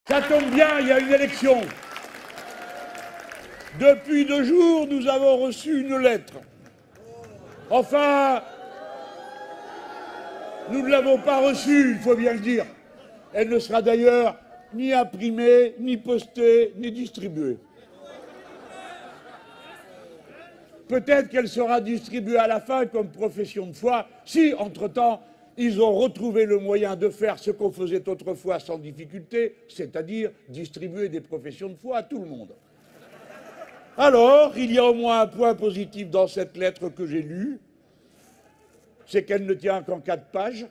Ça tombe bien, il y a une élection. Depuis 2 jours, nous avons reçu une lettre. Enfin, nous ne l'avons pas reçue, il faut bien le dire. Elle ne sera d'ailleurs ni imprimée, ni postée, ni distribuée. Peut-être qu'elle sera distribuée à la fin comme profession de foi, si, entre-temps, ils ont retrouvé le moyen de faire ce qu'on faisait autrefois sans difficulté, c'est-à-dire distribuer des professions de foi à tout le monde. Alors, il y a au moins un point positif dans cette lettre que j'ai lue, c'est qu'elle ne tient qu'en 4 pages.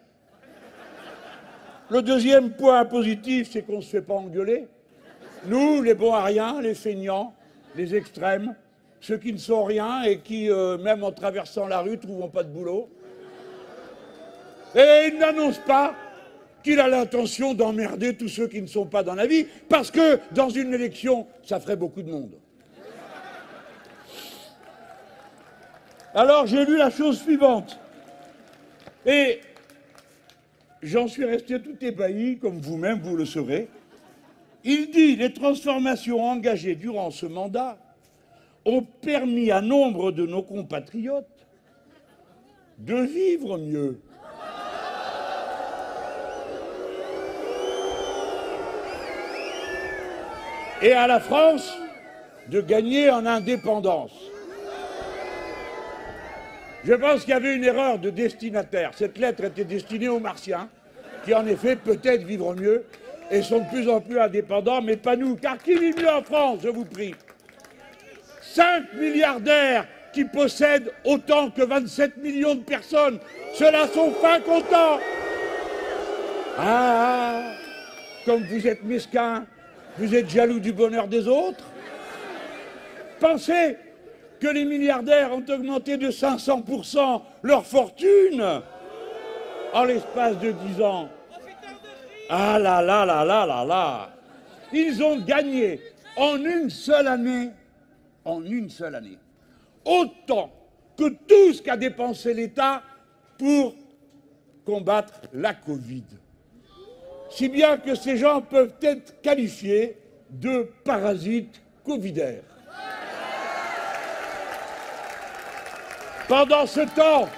Le deuxième point positif, c'est qu'on ne se fait pas engueuler. Nous, les bons à rien, les feignants, les extrêmes, ceux qui ne sont rien et qui, même en traversant la rue, ne trouvent pas de boulot. Et il n'annonce pas qu'il a l'intention d'emmerder tous ceux qui ne sont pas dans la vie, parce que dans une élection, ça ferait beaucoup de monde. Alors j'ai lu la chose suivante, et j'en suis resté tout ébahi, comme vous-même vous le serez. Il dit « Les transformations engagées durant ce mandat ont permis à nombre de nos compatriotes de vivre mieux. » Et à la France de gagner en indépendance. Je pense qu'il y avait une erreur de destinataire. Cette lettre était destinée aux Martiens, qui en effet peut-être vivent mieux et sont de plus en plus indépendants, mais pas nous. Car qui vit mieux en France, je vous prie? 5 milliardaires qui possèdent autant que 27 millions de personnes. Ceux-là sont fin contents. Ah, comme vous êtes mesquins. Vous êtes jaloux du bonheur des autres? Pensez que les milliardaires ont augmenté de 500% leur fortune en l'espace de 10 ans. Ah là là là là là là! Ils ont gagné en une seule année, autant que tout ce qu'a dépensé l'État pour combattre la Covid. Si bien que ces gens peuvent être qualifiés de parasites covidaires. Pendant ce temps,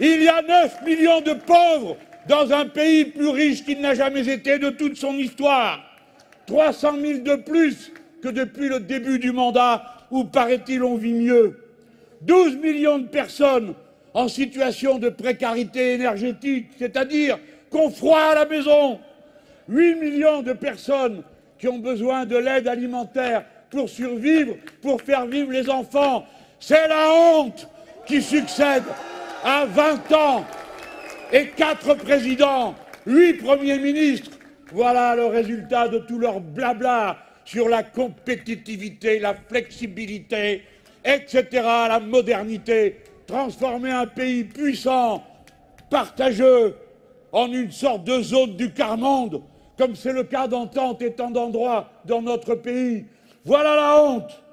il y a 9 millions de pauvres dans un pays plus riche qu'il n'a jamais été de toute son histoire. 300 000 de plus que depuis le début du mandat où, paraît-il, on vit mieux. 12 millions de personnes en situation de précarité énergétique, c'est-à-dire qu'on froid à la maison. 8 millions de personnes qui ont besoin de l'aide alimentaire pour survivre, pour faire vivre les enfants. C'est la honte qui succède à 20 ans et 4 présidents, 8 premiers ministres. Voilà le résultat de tout leur blabla sur la compétitivité, la flexibilité, etc., la modernité. Transformer un pays puissant, partageux, en une sorte de zone du quart-monde, comme c'est le cas dans tant et tant d'endroits dans notre pays. Voilà la honte.